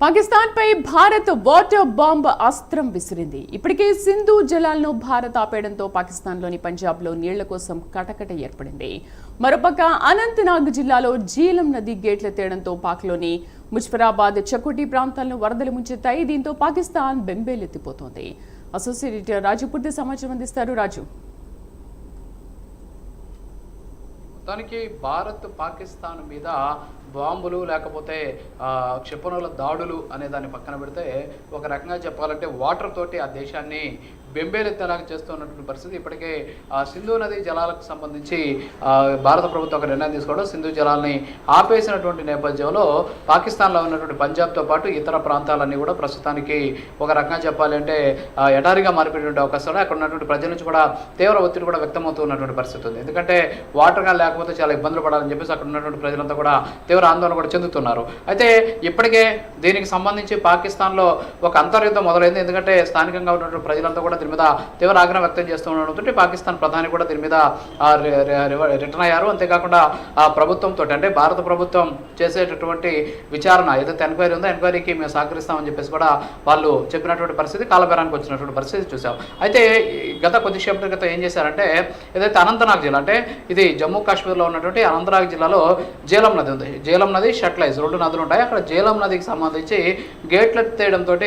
పాకిస్తాన్ పై Bharat water bomb అస్త్రం విసిరింది. ఇప్పటికే సింధు జలాలను భారత్ ఆపేయడంతో పాకిస్తాన్లోని పంజాబ్లో నీళ్ల కోసం కటకట ఏర్పడింది. మరోపక్క అనంతనాగ్ జిల్లాలో జీలం నది గేట్లెత్తేయడంతో పాక్లోని ముజఫరాబాద్, చకోటి ప్రాంతాలను వరదలు ముంచెత్తాయి. దీంతో పాకిస్తాన్ బెంబేలెత్తిపోతోంది. అసోసియేట్ రాజు పూర్తి సమాచారం అందిస్తారు. రాజు, మొత్తానికి భారత్ పాకిస్తాన్ మీద బాంబులు లేకపోతే క్షిపణుల దాడులు అనే దాన్ని పక్కన పెడితే ఒక రకంగా చెప్పాలంటే వాటర్ తోటి ఆ దేశాన్ని బెంబేలెత్తేలాగా చేస్తున్నటువంటి పరిస్థితి. ఇప్పటికే సింధు నది జలాలకు సంబంధించి భారత ప్రభుత్వం ఒక నిర్ణయం తీసుకోవడం, సింధు జలాల్ని ఆపేసినటువంటి నేపథ్యంలో పాకిస్తాన్లో ఉన్నటువంటి పంజాబ్తో పాటు ఇతర ప్రాంతాలన్నీ కూడా ప్రస్తుతానికి ఒక రకంగా చెప్పాలి అంటే ఎడారిగా మారిపోయేటువంటి అవకాశం. అక్కడ ఉన్నటువంటి ప్రజల నుంచి కూడా తీవ్ర ఒత్తిడి కూడా వ్యక్తమవుతూ ఉన్నటువంటి పరిస్థితి ఉంది. ఎందుకంటే వాటర్గా లేకపోతే చాలా ఇబ్బందులు పడాలని చెప్పేసి అక్కడ ఉన్నటువంటి ప్రజలంతా కూడా తీవ్ర ఆందోళన కూడా చెందుతున్నారు. అయితే ఇప్పటికే దీనికి సంబంధించి పాకిస్తాన్లో ఒక అంతర్యుద్ధం మొదలైంది. ఎందుకంటే స్థానికంగా ఉన్నటువంటి ప్రజలంతా కూడా దీని మీద తీవ్ర ఆగ్రహం వ్యక్తం చేస్తూ ఉండడంతో పాకిస్తాన్ ప్రధాని కూడా దీని మీద రిటర్న్ అయ్యారు. అంతేకాకుండా ప్రభుత్వంతో అంటే భారత ప్రభుత్వం చేసేటటువంటి విచారణ ఏదైతే ఎంక్వైరీ ఉందో ఎంక్వైరీకి మేము సహకరిస్తామని చెప్పేసి కూడా వాళ్ళు చెప్పినటువంటి పరిస్థితి, కాలబేరానికి వచ్చినటువంటి పరిస్థితి చూసాం. అయితే గత కొద్దిసేపటి క్రితం ఏం చేశారంటే ఏదైతే అనంతనాగ్ జిల్లా అంటే ఇది జమ్మూ కాశ్మీర్లో ఉన్నటువంటి అనంతనాగ్ జిల్లాలో జీలం నది ఉంది. జీలం నది, షట్లైజ్ రెండు నదులు ఉంటాయి. అక్కడ జీలం నదికి సంబంధించి గేట్లు ఎత్తేయడంతో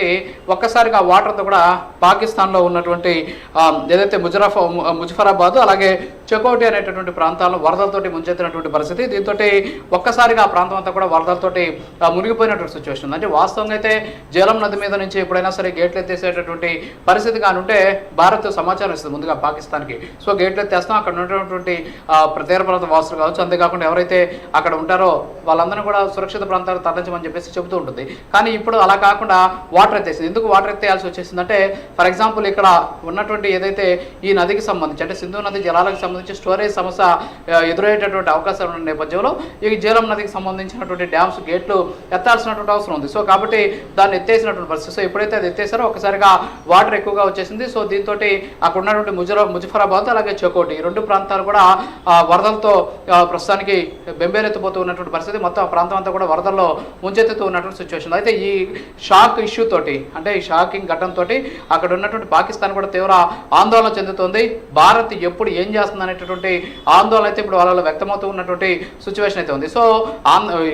ఒక్కసారిగా వాటర్తో కూడా పాకిస్తాన్లో ఉన్నటువంటి ఏదైతే ముజఫరాబాద్ అలాగే చకోటి అనేటటువంటి ప్రాంతాలను వరదలతోటి ముంచెత్తినటువంటి పరిస్థితి. దీంతో ఒక్కసారిగా ఆ ప్రాంతం అంతా కూడా వరదలతోటి మునిగిపోయినటువంటి సిచ్యువేషన్ ఉంది. అంటే వాస్తవంగా అయితే జీలం నది మీద నుంచి ఎప్పుడైనా సరే గేట్లు ఎత్తేసేటటువంటి పరిస్థితి కానుంటే భారత్ సమాచారం ఇస్తుంది ముందుగా పాకిస్తాన్కి. సో గేట్లు ఎత్తేస్తాం, అక్కడ ఉన్నటువంటి తీర ప్రాంత వాసులు కావచ్చు, అంతేకాకుండా ఎవరైతే అక్కడ ఉంటారో వాళ్ళందరినీ కూడా సురక్షిత ప్రాంతాలు తరలించమని చెప్పేసి చెబుతూ ఉంటుంది. కానీ ఇప్పుడు అలా కాకుండా వాటర్ ఎత్తేసింది. ఎందుకు వాటర్ ఎత్తేయాల్సి వచ్చేసిందంటే ఫర్ ఎగ్జాంపుల్ ఇక్కడ ఉన్నటువంటి ఏదైతే ఈ నదికి సంబంధించి అంటే సింధు నది జలాలకు సంబంధించి స్టోరేజ్ సమస్య ఎదురయ్యేటటువంటి అవకాశాలు ఉన్న నేపథ్యంలో ఈ జీలం నదికి సంబంధించినటువంటి డ్యామ్స్ గేట్లు ఎత్తాల్సినటువంటి అవసరం ఉంది. సో కాబట్టి దాన్ని ఎత్తేసినటువంటి పరిస్థితి. సో ఎప్పుడైతే అది ఎత్తేసారో ఒకసారిగా వాటర్ ఎక్కువగా వచ్చేసింది. సో దీంతో అక్కడ ఉన్నటువంటి ముజఫరాబాద్ అలాగే చకోటి రెండు ప్రాంతాలు కూడా వరదలతో ప్రస్తుతానికి బెంబేలెత్తిపోతూ ఉన్నటువంటి పరిస్థితి. మొత్తం ఆ ప్రాంతం అంతా కూడా వరదల్లో ముంచెత్తుతూ ఉన్నటువంటి సిచ్యువేషన్. అయితే ఈ షాక్ ఇష్యూ తోటి అంటే ఈ షాకింగ్ ఘటనతో అక్కడ ఉన్నటువంటి పాకిస్తాన్ కూడా తీవ్ర ఆందోళన చెందుతుంది. భారత్ ఎప్పుడు ఏం చేస్తుంది అనేటటువంటి ఆందోళన అయితే ఇప్పుడు వాళ్ళలో వ్యక్తమవుతూ ఉన్నటువంటి సిచ్యువేషన్ అయితే ఉంది. సో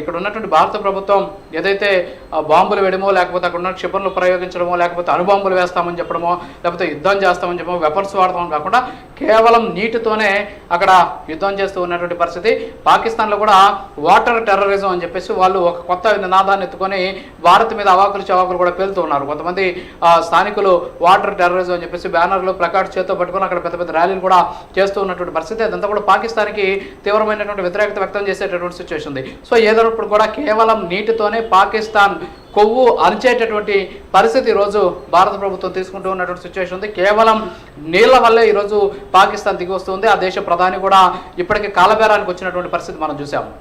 ఇక్కడ ఉన్నటువంటి భారత ప్రభుత్వం ఏదైతే బాంబులు వేయడమో లేకపోతే అక్కడ ఉన్న క్షిపణులు ప్రయోగించడమో లేకపోతే అణుబాంబులు వేస్తామని చెప్పడమో లేకపోతే యుద్ధం చేస్తామని చెప్పడమో వెపన్స్ వాడతామని కాకుండా కేవలం నీటితోనే అక్కడ యుద్ధం చేస్తూ ఉన్నటువంటి పరిస్థితి. పాకిస్తాన్లో కూడా వాటర్ టెర్రరిజం అని చెప్పేసి వాళ్ళు ఒక కొత్త నినాదాన్ని ఎత్తుకొని భారత్ మీద అవాకులు చవాకులు కూడా పేలుతూ ఉన్నారు. కొంతమంది స్థానికులు వాటర్ టెర్రరిజం అని చెప్పేసి బ్యానర్లు ప్లకార్డ్స్ చేతితో పట్టుకొని అక్కడ పెద్ద పెద్ద ర్యాలీలు కూడా చేస్తూ ఉన్నటువంటి పరిస్థితి. అదంతా కూడా పాకిస్తాన్కి తీవ్రమైనటువంటి వ్యతిరేకత వ్యక్తం చేసేటటువంటి సిచ్యువేషన్ ఉంది. సో ఏదైనప్పుడు కూడా కేవలం నీటితోనే పాకిస్తాన్ కొవ్వు అణచేటటువంటి పరిస్థితి ఈరోజు భారత ప్రభుత్వం తీసుకుంటూ ఉన్నటువంటి సిచ్యువేషన్ ఉంది. కేవలం నీళ్ల వల్లే ఈరోజు పాకిస్తాన్ దిగి వస్తుంది. ఆ దేశ ప్రధాని కూడా ఇప్పటికీ కాలబేరానికి వచ్చినటువంటి పరిస్థితి మనం చూసాము.